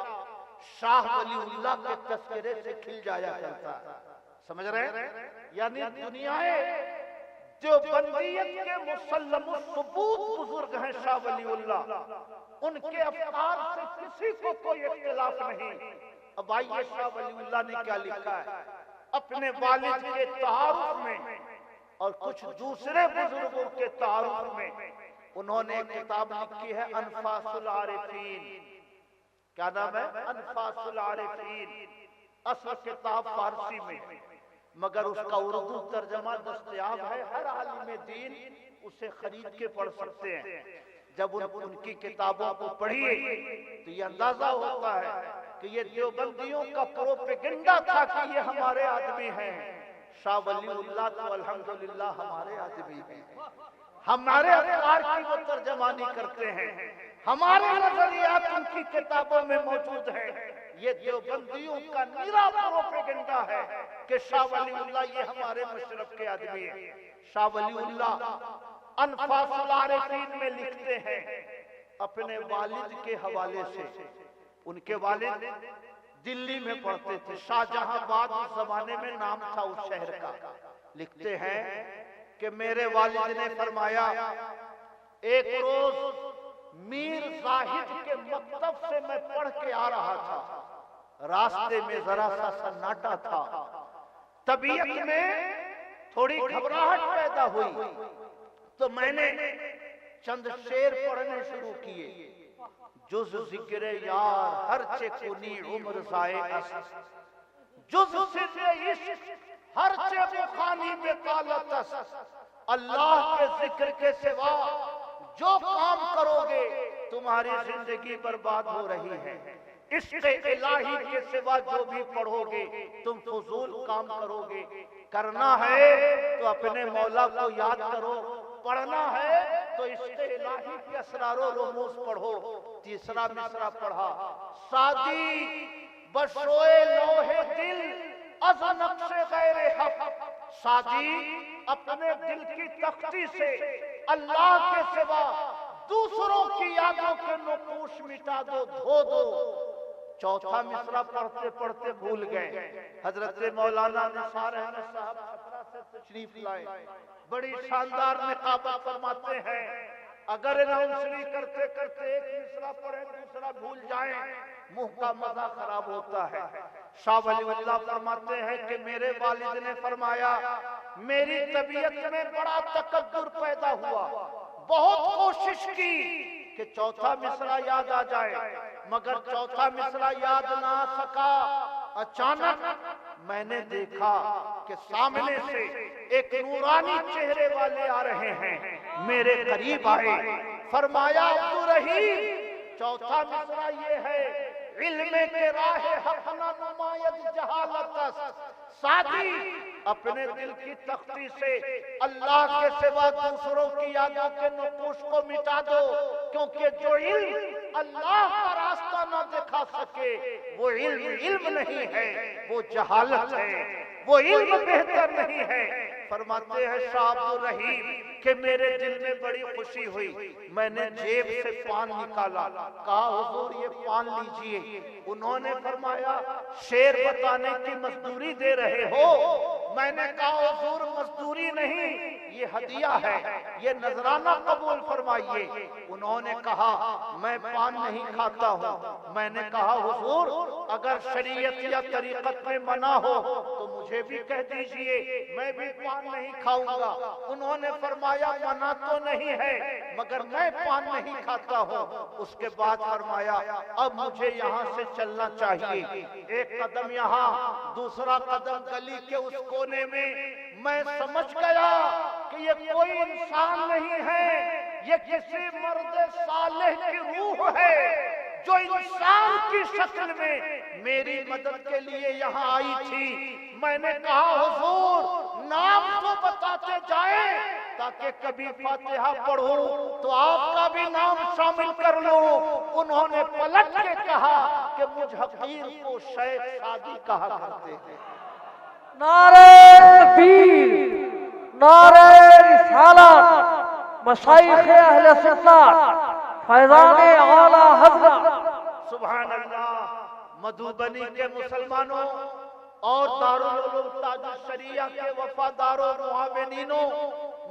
S1: شاہ ولی اللہ کے تذکرے سے کھل جایا کرتا ہے۔ سمجھ رہے ہیں؟ یعنی دنیا دیوبندیت کے مسلم الثبوت بزرگ ہیں شاہ ولی اللہ، ان کے افکار سے کسی کو کوئی اختلاف نہیں۔ اب آئیے شاہ ولی اللہ نے کیا لکھا ہے اپنے والد کے تعارف میں اور کچھ دوسرے بزرگوں کے تعارف میں۔ انہوں نے ایک کتاب لکھی ہے انفاس العارفین۔ کیا نام ہے؟ انفاس العارفین۔ اصل کتاب فارسی میں، مگر اس کا اردو ترجمہ دستیاب ہے، ہر عالم دین اسے خرید کے پڑھ سکتے ہیں۔ جب ان کی کتابوں کو پڑھیے تو یہ اندازہ ہوتا ہے کہ یہ دیوبندیوں کا پروپیگنڈا تھا کہ یہ ہمارے آدمی ہیں۔ شاہ ولی اللہ تو الحمدللہ ہمارے آدمی ہیں، ہمارے افکار کی وہ ترجمانی کرتے ہیں، ہمارے نظریات ان کی کتابوں میں موجود ہیں۔ یہ دیوبندیوں کا نیرا پروپیگنڈا ہے کہ شاہ ولی اللہ یہ ہمارے مشرف کے آدمی ہیں۔ شاہ ولی اللہ انفاس العارفین میں لکھتے ہیں اپنے والد کے حوالے سے۔ ان کے والد دلی میں پڑھتے تھے، شاہ جہاں آباد اس زمانے میں نام تھا اس شہر کا۔ لکھتے ہیں کہ میرے والد نے فرمایا ایک روز میر زاہد کے مکتب سے میں پڑھ کے آ رہا تھا، راستے میں ذرا سا سناٹا تھا، طبیعت میں تھوڑی گھبراہٹ پیدا ہوئی تو میں نے چند شعر پڑھنے شروع کیے۔ جز ذکر یار ہر چے کنی عمر زائے است، جز سر عشق ہر چے بخانی بے طالت است، اللہ کے ذکر کے سوا جو کام کرو گے تمہاری زندگی برباد ہو رہی ہے، عشق الہی کے سوا جو بھی پڑھو گے تم فضول کام کرو گے، کرنا ہے تو اپنے مولا کو یاد کرو، پڑھنا ہے تو عشق الہی کے اسرار و رموز پڑھو۔ تیسرا مصرع پڑھا، سادی بشوئے لوح دل از نقش غیر حق، سادی اپنے دل کی تختی سے اللہ کے سوا دوسروں کی یادوں کے نقوش مٹا دو، دھو دو۔ چوتھا مصرع پڑھتے پڑھتے بھول گئے۔ حضرت مولانا نثار احمد صاحب چھپرا سے تشریف لائے، بڑی شاندار نقابت فرماتے ہیں اگر اناؤنسری کرتے کرتے ایک مصرع پڑھے دوسرا بھول جائیں منہ کا مزہ خراب ہوتا ہے۔ شاہ ولی اللہ فرماتے ہیں کہ میرے والد نے فرمایا میری طبیعت میں بڑا تکبر پیدا ہوا، بہت کوشش کی کہ چوتھا مصرع یاد آ جائے، مگر چوتھا مصرع یاد نہ آ سکا۔ اچانک میں نے دیکھا کہ سامنے سے ایک نورانی چہرے والے آ رہے ہیں، میرے قریب آئے، فرمایا عبدالرحیم چوتھا مصرع یہ ہے علم کے راہ حق نہ نماید جہالت است۔ ساتھی اپنے دل کی تختی سے اللہ کے سوا دوسروں کی یادوں کے نقوش کو مٹا دو، کیونکہ جو علم اللہ کا راستہ نہ دکھا سکے وہ علم نہیں ہے، وہ جہالت ہے، وہ علم بہتر نہیں ہے۔ فرماتے ہیں شاہ عبدالرحیم کہ میرے دل میں بڑی خوشی ہوئی، میں نے جیب سے پان نکالا، کہا حضور یہ پان لیجئے۔ انہوں نے فرمایا شعر بتانے کی مزدوری دے رہے ہو؟ میں نے کہا حضور مزدوری نہیں، یہ ہدیہ ہے، یہ نذرانہ قبول فرمائیے۔ انہوں نے کہا میں پان نہیں کھاتا ہوں۔ میں نے کہا حضور اگر شریعت یا طریقت میں منع ہو تو مجھے بھی کہہ دیجئے، میں بھی پان نہیں کھاؤں گا۔ انہوں نے فرمایا منع تو نہیں ہے مگر میں پان نہیں کھاتا ہوں۔ اس کے بعد فرمایا اب مجھے یہاں سے چلنا چاہیے، ایک قدم یہاں دوسرا قدم گلی کے اس کونے میں۔ میں سمجھ گیا کہ یہ کوئی انسان نہیں ہے، یہ کسی مرد صالح کی روح ہے جو انسان کی شکل میں میری مدد کے لیے یہاں آئی تھی۔ میں نے کہا حضور نام تو بتاتے جائیں تاکہ کبھی فاتحہ پڑھوں تو آپ کا بھی نام شامل کر لوں۔ انہوں نے پلٹ کے کہا کہ مجھ حقیر کو شیخ سعدی کہا کرتے ہیں۔
S3: نعرہ تکبیر، نعرہ رسالت، مشائخ اہل سنت، فیضان اعلی حضرت۔
S1: سبحان اللہ۔ مدھوبنی کے مسلمانوں اور دارالعلوم تاج الشریعہ کے وفاداروں معاونینوں،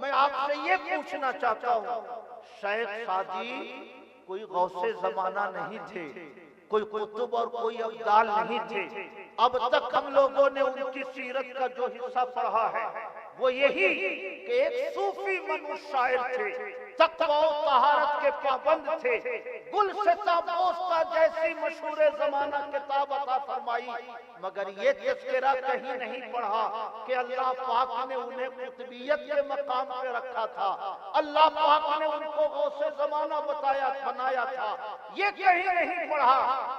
S1: میں آپ سے یہ پوچھنا چاہتا ہوں شیخ سعدی کوئی غوث زمانہ نہیں تھے، کوئی قطب اور کوئی ابدال نہیں تھے۔ اب تک ہم لوگوں نے ان کی سیرت کا جو حصہ پڑھا ہے وہ یہی کہ ایک صوفی منوش شاعر تھے، تقوی و طہارت کے پابند تھے، گلستہ بوستہ جیسی مشہور زمانہ کتاب عطا فرمائی، مگر یہ تذکرہ کہیں نہیں پڑھا کہ اللہ پاک نے انہیں قطبیت کے مقام پہ رکھا تھا، اللہ پاک نے ان کو غوث زمانہ بنایا تھا، یہ کہیں نہیں پڑھا۔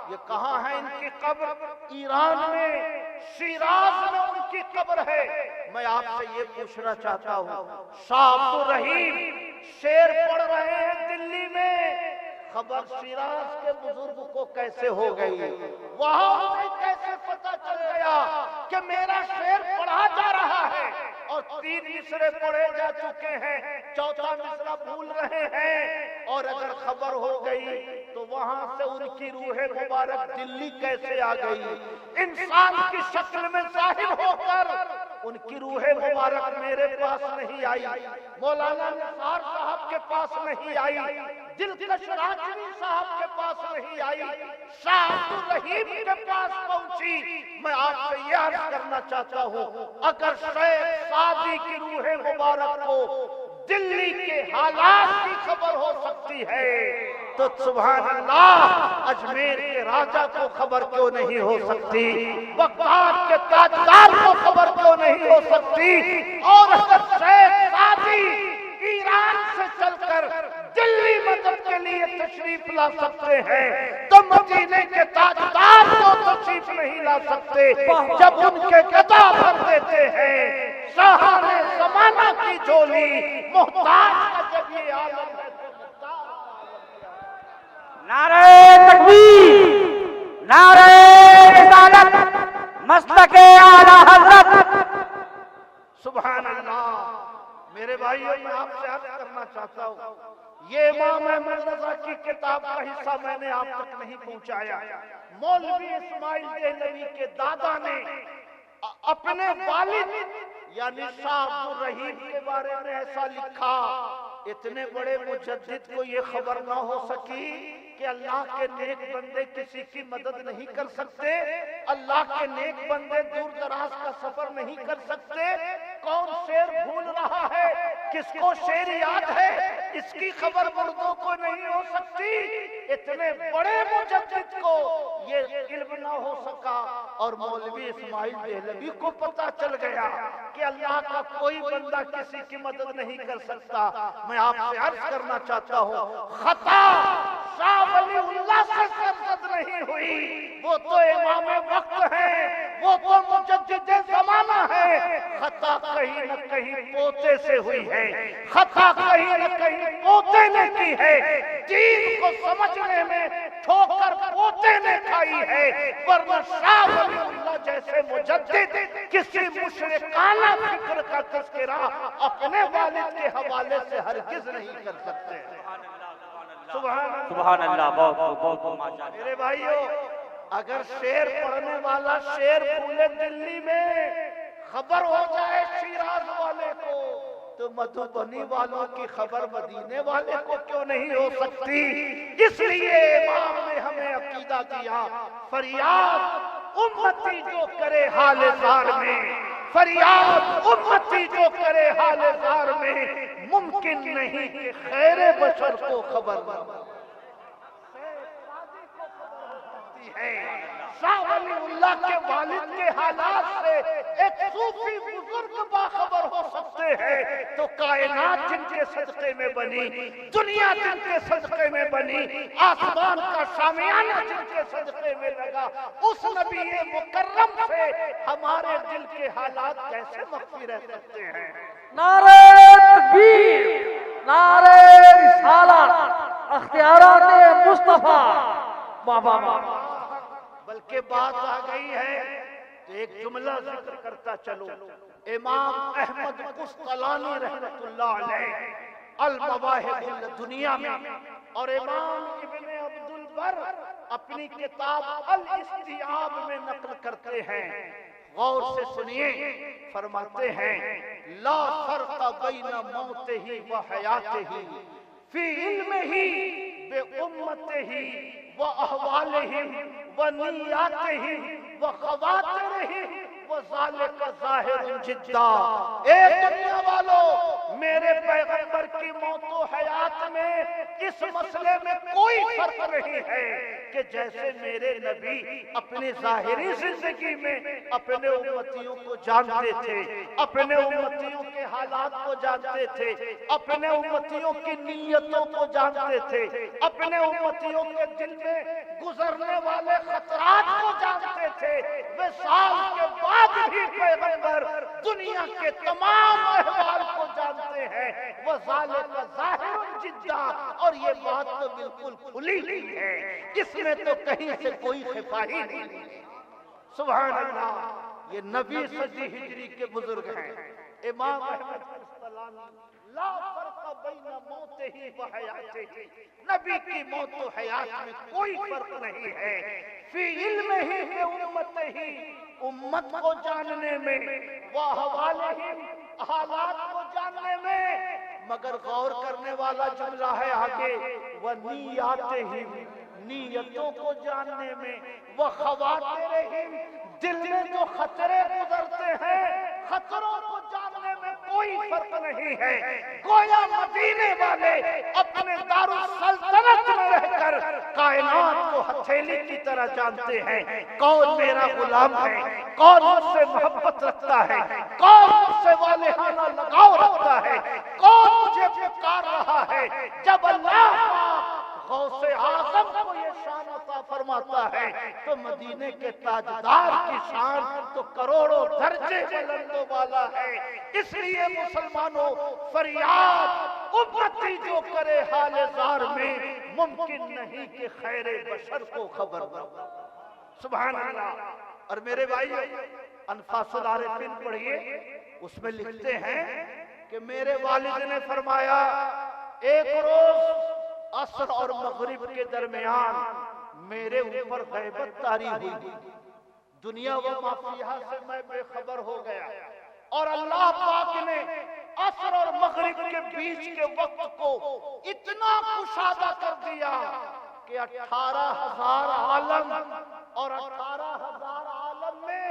S1: یہ کہاں ہے ان کی قبر؟ ایران میں شیراز میں ان کی قبر ہے۔ میں آپ سے یہ پوچھنا چاہتا ہوں شاہ عبدالرحیم شعر پڑھ رہے ہیں دلی میں، خبر شیراز کے بزرگ کو کیسے ہو گئی؟ وہاں انہیں کیسے پتہ چل گیا کہ میرا شعر پڑھا جا رہا ہے اور 3 مصرے پڑھے جا چکے ہیں، چوتھا مصرع بھول رہے ہیں؟ اور اگر خبر ہو گئی تو وہاں سے ان کی روح مبارک دلی کیسے آ گئی؟ انسان کی شکل میں ظاہر ہو کر ان کی روح مبارک میرے پاس نہیں آئی، مولانا نثار صاحب کے پاس نہیں آئی، دلکش راجوی صاحب کے پاس نہیں آئی، شاہ عبدالرحیم کے پاس پہنچی۔ میں آپ سے یہ عرض کرنا چاہتا ہوں اگر شیخ سعدی کی روح مبارک کو دلی کے حالات کی خبر ہو سکتی ہے تو سبحان اللہ اجمیر کے راجہ کو خبر کیوں نہیں ہو سکتی؟ بغداد کے تاجدار کو خبر کیوں نہیں ہو سکتی؟ اور اگر شیخ سعدی ایران سے چل کر دلی مدد کے لیے تشریف لا سکتے ہیں تو مدینے کے تاجدار کو تشریف نہیں لا سکتے جب ان کے گدا بھر دیتے ہیں شاہان زمانہ کی جھولی محتاج کا جب یہ عالم ہے تو محتاج۔
S2: نعرہ تکبیر، نعرہ رسالت، مسلک اعلی حضرت۔
S1: سبحان اللہ۔ میرے بھائیوں میں آپ سے عرض کرنا چاہتا ہوں یہ امام احمد رضا کی کتاب کا حصہ میں نے آپ تک نہیں پہنچایا۔ مولوی اسماعیل دہلوی کے دادا نے اپنے والد یعنی شاہ عبدالرحیم کے بارے میں ایسا لکھا، اتنے بڑے مجدد کو یہ خبر نہ ہو سکی کہ اللہ کے نیک بندے کسی کی مدد نہیں کر سکتے، اللہ کے نیک بندے دور دراز کا سفر نہیں کر سکتے؟ کون شعر بھول رہا ہے، کس کو شعر یاد ہے، اس کی خبر مردوں کو نہیں ہو سکتی؟ اتنے بڑے مجدد کو یہ علم نہ ہو سکا، اور مولوی اسماعیل دہلوی کو پتا چل گیا کہ اللہ کا کوئی بندہ کسی کی مدد نہیں کر سکتا۔ میں آپ سے عرض کرنا چاہتا ہوں، خطا شاہ ولی اللہ سے سرزد نہیں ہوئی، وہ تو امام وقت ہے، وہ تو مجدد زمانہ ہے۔ خطا کہیں نہ کہیں پوتے سے ہوئی ہے، خطا کہیں نہ کہیں پوتے نے کی ہے، دین کو سمجھنے میں ٹھوکر پوتے نے کھائی ہے، ورنہ شاہ ولی اللہ جیسے مجدد کسی مشرکانہ فکر کا تذکرہ اپنے والد کے حوالے سے ہرگز نہیں کر سکتے۔
S2: سبحان اللہ، بہت ماشاءاللہ۔
S1: میرے بھائیو، اگر شعر پڑھنے والا شعر پورے دلی میں خبر ہو جائے شیراز والے کو، تو مدھوبنی والوں کی خبر مدینے والے کو کیوں نہیں ہو سکتی؟ اس لیے امام نے ہمیں عقیدہ دیا، فریاد امتی جو کرے حال زار میں، فریاد امتی جو کرے حال زار میں، ممکن نہیں کہ خیر بشر کو خبر ہے۔ شاہ ولی اللہ کے والد کے حالات سے ایک صوفی بزرگ باخبر ہو سکتے ہیں، تو کائنات جن کے صدقے میں بنی، دنیا جن کے صدقے میں بنی، آسمان کا شامیانہ جن کے صدقے میں لگا، اس نبی مکرم سے ہمارے دل کے حالات کیسے مخفی رہ سکتے ہیں؟
S3: نعرہ تکبیر، نعرہ رسالت، اختیارات مصطفیٰ، بابا
S1: بلکہ بات آ گئی ہے تو ایک جملہ ذکر کرتا چلو۔ امام احمد قسطلانی رحمت اللہ علیہ المواہب الدنیا میں، اور امام ابن عبد البر اپنی کتاب الاستیعاب میں نقل کرتے ہیں، غور سے سنیے، فرماتے ہیں لا فرق بین موتہ و حیاتہ فی علمہ بأمتہ وأحوالہم ونیاتہم وخواطرہم وذالک ظاہر جدا۔ اے دنیا والو، میرے پیغمبر کی موت و حیات میں اس مسئلے میں کوئی فرق نہیں ہے کہ جیسے میرے نبی اپنی ظاہری زندگی میں اپنے امتیوں کو جانتے تھے، اپنے امتیوں کے حالات کو جانتے تھے، اپنے امتیوں کی نیتوں کو جانتے تھے، اپنے امتیوں کے دل میں گزرنے والے خطرات کو جانتے تھے، وصال کے بعد بھی پیغمبر دنیا کے تمام احوال کو جانتے ہیں، وذالک ظاہر جدا، اور یہ بات تو بالکل کھلی ہوئی ہے، اس میں تو کہیں سے کوئی خفا ہی نہیں۔ سبحان اللہ، یہ نبی صدی ہجری کے بزرگ ہیں، امام احمد قسطلانی، لا فرق بین موتہ و حیاتہ، نبی کی موت و حیات میں کوئی فرق نہیں ہے، فی علمہ بے امتہ، امت کو جاننے میں، وَأَحْوَالِهِمْ، حالات کو جاننے میں، مگر غور کرنے والا جملہ ہے آگے، وَنِيَّاتِهِمْ، نیتوں کو جاننے میں، وَخَوَاطِرِهِمْ، دل میں جو خطرے گزرتے ہیں، خطروں کو جاننے میں کوئی فرق نہیں ہے۔ گویا مدینے والے اپنے دارالسلطنت میں رہ کر کائنات کو ہتھیلی کی طرح جانتے ہیں، کون میرا غلام ہے، کون مجھ سے محبت رکھتا ہے، کون مجھ سے والہانہ لگاؤ رکھتا ہے، کون مجھے پکار رہا ہے۔ جب اللہ غوث اعظم کو یہ شان عطا فرماتا ہے تو مدینے کے تاجدار کی شان تو کروڑوں درجے بلندوں والا ہے۔ اس لیے مسلمانوں، فریاد امتی جو کرے حال زار میں، ممکن نہیں کہ خیر بشر کو خبر نہ ہو۔ سبحان اللہ۔ اور میرے بھائی، انفاس العارفین پڑھیے، اس میں لکھتے ہیں کہ میرے والد نے فرمایا ایک روز عصر اور مغرب کے درمیان میرے اوپر غیبت طاری ہوئی، دنیا و ما فیہا سے میں بے خبر ہو گیا، اور اللہ پاک نے عصر اور مغرب کے بیچ کے وقت کو اتنا کشادہ کر دیا کہ 18,000 عالم اور 18,000 عالم میں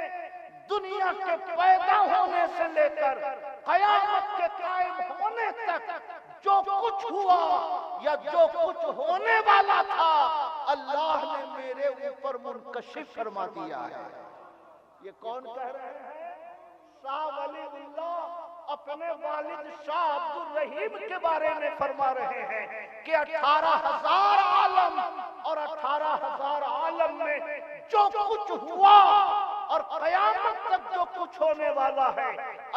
S1: دنیا کے پیدا ہونے سے لے کر قیامت کے قائم ہونے تک جو کچھ ہوا یا جو کچھ ہونے والا تھا اللہ نے میرے اوپر منکشف فرما دیا ہے۔ یہ کون کہہ رہے ہیں؟ شاہ ولی اللہ اپنے والد شاہ عبد الرحیم کے بارے میں فرما رہے ہیں کہ 18,000 عالم اور 18,000 عالم میں جو کچھ ہوا اور قیامت تک جو کچھ ہونے والا ہے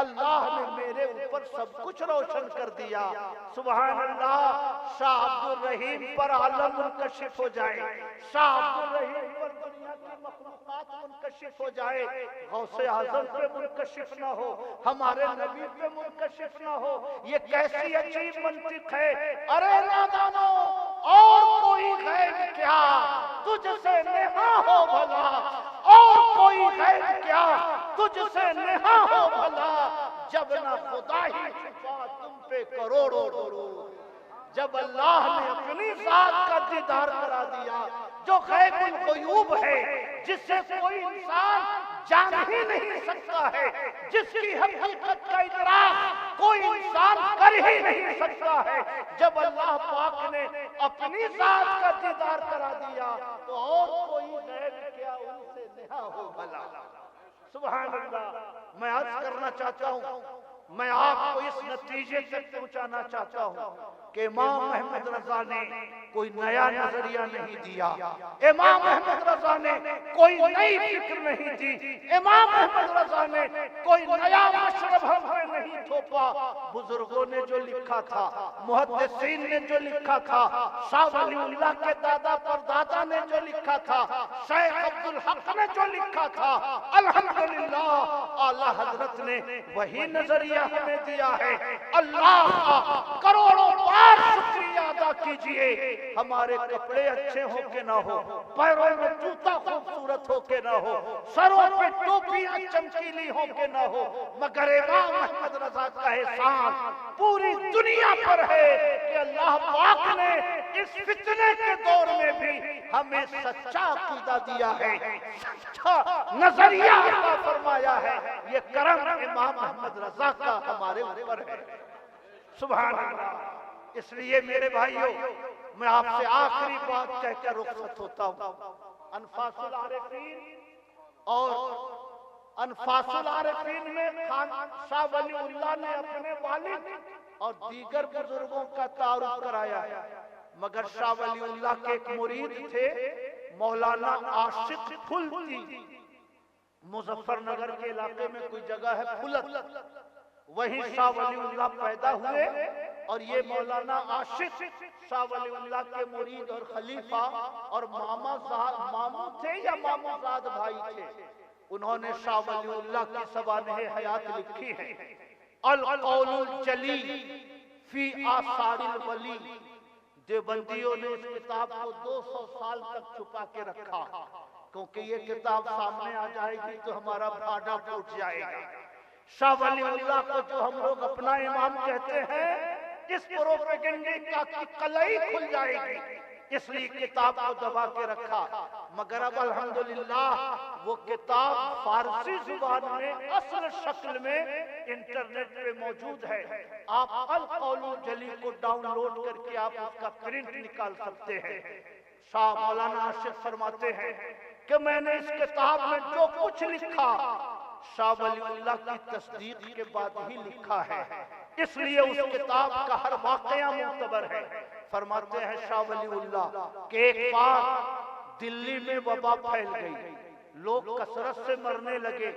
S1: اللہ نے میرے اوپر سب کچھ روشن کر دیا۔ سبحان اللہ، شاہ عبد الرحیم پر عالم منکشف ہو جائے، شاہ عبد الرحیم پر دنیا کی مخلوقات منکشف ہو جائے، غوث اعظم پہ منکشف نہ ہو، ہمارے نبی پہ منکشف نہ ہو، یہ کیسی عجیب منطق ہے۔ ارے نادانو، اور کوئی غیب کیا تجھ سے نہا ہو بھلا، اور کوئی غیب کیا تجھ سے نہا ہو بھلا، جب نہ خدا ہی چھپا تم پہ کروڑوں درود۔ جب اللہ نے اپنی ذات کا دیدار کرا دیا جو غیب الغیوب ہے، جس سے کوئی انسان جان ہی نہیں سکتا ہے، جس کی حقیقت کا ادراک کوئی انسان کر ہی نہیں سکتا ہے، جب اللہ پاک نے اپنی ذات کا دیدار کرا دیا تو اور کوئی غیب کیا ان سے نہا ہو بھلا۔ سبحان اللہ، میں عرض کرنا چاہتا ہوں، میں آپ کو اس نتیجے تک پہنچانا چاہتا ہوں کہ امام احمد رضا نے کوئی نیا نظریہ نہیں دیا، امام احمد رضا نے کوئی نئی فکر نہیں دی، امام احمد رضا نے کوئی نیا مشرب ہم میں نہیں تھوپا۔ بزرگوں نے جو لکھا تھا، محدثین نے جو لکھا تھا، شاہ ولی اللہ کے دادا پر دادا نے جو لکھا تھا، شیخ عبدالحق نے جو لکھا تھا، الحمدللہ اعلیٰ حضرت نے وہی نظریہ ہمیں دیا ہے۔ اللہ کا کروڑوں بار شکریہ ادا کیجئے، ہمارے کپڑے اچھے ہو کے نہ ہو، پیروں میں جوتا خوبصورت ہو کے نہ ہو، سروں پہ ٹوپیاں چمکیلی ہو کے نہ ہو، مگر امام احمد رضا کا احسان پوری دنیا پر ہے کہ اللہ پاک نے اس فتنے کے دور میں بھی ہمیں سچا عقیدہ دیا ہے، سچا نظریہ عطا فرمایا ہے۔ یہ کرم امام احمد رضا کا ہمارے اوپر ہے۔ سبحان اللہ۔ اس لیے میرے بھائیوں، میں آپ سے آخری بات کہہ کر رخصت ہوتا ہوں۔ انفاس العارفین اور انفاس العارفین میں شاہ ولی اللہ نے اپنے والد اور دیگر بزرگوں کا تعارف کرایا ہے، مگر شاہ ولی اللہ کے ایک مرید تھے مولانا عاشق پھلتی، مظفر نگر کے علاقے میں کوئی جگہ ہے پھلت، وہیں شاہ ولی اللہ پیدا ہوئے، اور یہ مولانا عاشق شاہ ولی اللہ کے مرید اور خلیفہ اور ماموں تھے یا ماموں زاد بھائی تھے۔ انہوں نے شاہ ولی اللہ کی سوانح حیات لکھی ہے، القول الجلی فی آثار الولی۔ دیوبندیوں نے اس کتاب کو 200 سال تک چھپا کے رکھا، کیونکہ یہ کتاب سامنے آ جائے گی تو ہمارا بھاڈا ٹوٹ جائے گا۔ شاہ ولی اللہ کو جو ہم لوگ اپنا امام کہتے ہیں، اس پروپیگنڈے کا قلعی کھل جائے گی، اس لیے کتاب کو دبا کے رکھا۔ مگر اب الحمدللہ وہ کتاب فارسی زبان میں اصل شکل میں انٹرنیٹ پہ موجود ہے، آپ القول الجلی کو ڈاؤن لوڈ کر کے آپ اس کا پرنٹ نکال سکتے ہیں۔ شاہ مولانا عاشق فرماتے ہیں کہ میں نے اس کتاب میں جو کچھ لکھا شاہ ولی اللہ کی تصدیق کے بعد ہی لکھا ہے، اس لیے اس کتاب کا ہر واقعہ معتبر ہے۔ فرماتے ہیں شاہ ولی اللہ کہ ایک بار دلی میں وبا پھیل گئی، لوگ کثرت سے مرنے لگے۔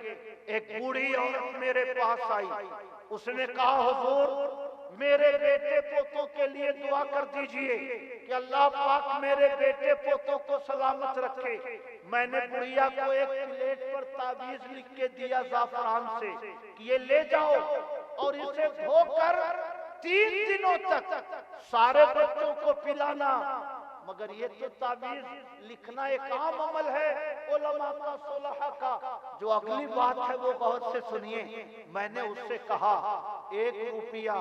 S1: ایک بوڑھی عورت میرے پاس آئی، اس نے کہا حضور میرے بیٹے پوتوں کے لیے دعا کر دیجئے کہ اللہ پاک میرے بیٹے پوتوں کو سلامت رکھے۔ میں نے بڑھیا کو ایک پلیٹ پر تعویذ لکھ کے دیا زعفران سے کہ یہ لے جاؤ اور اسے دھو کر 3 دنوں تک سارے بچوں کو پلانا، مگر یہ تو تعویذ لکھنا ایک عام عمل ہے علماء کا صلحاء کا. جو اگلی بات ہے وہ غور سے سنیے. میں نے اس سے کہا 1 روپیہ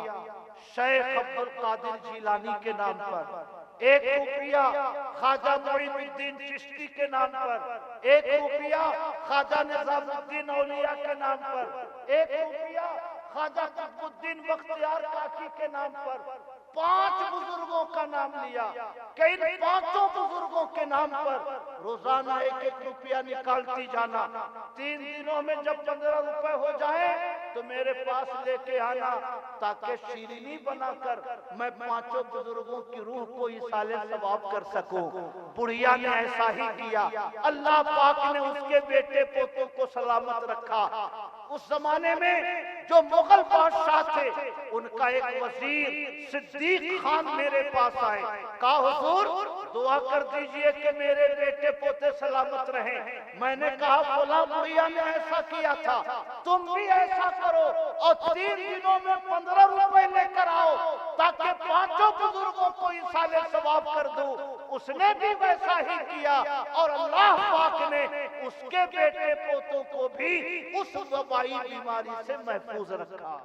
S1: شیخ عبد القادر جیلانی کے نام پر، 1 روپیہ خواجہ معین الدین چشتی کے نام پر، 1 روپیہ خواجہ نظام الدین اولیاء کے نام پر، 1 روپیہ خواجہ قطب الدین بختیار کاکی کے نام پر، 5 بزرگوں کا نام لیا کہ ان 5 بزرگوں کے نام پر روزانہ 1 روپیہ نکالتی جانا. 3 دنوں میں جب 15 روپے ہو جائیں تو میرے پاس لے کے آنا تاکہ شیرینی بنا کر میں 5 بزرگوں کی روح کو ایصال ثواب کر سکوں. بڑھیا نے ایسا ہی کیا. اللہ پاک نے اس کے بیٹے پوتوں کو سلامت رکھا. اس زمانے میں جو مغل بادشاہ تھے ان کا ایک وزیر صدیق خان میرے پاس آئے. کہا حضور دعا کر دیجئے کہ میرے بیٹے پوتے سلامت رہیں. میں نے کہا فلاں بڑھیا نے ایسا کیا تھا، تم بھی ایسا کرو اور 3 دنوں میں 15 روپے لے کر آؤ تاکہ 5 بزرگوں کو ایصال ثواب کر دوں. اس نے بھی ویسا ہی کیا اور اللہ پاک نے اس کے بیٹے پوتوں کو بھی اس وبائی بیماری سے محفوظ رکھا.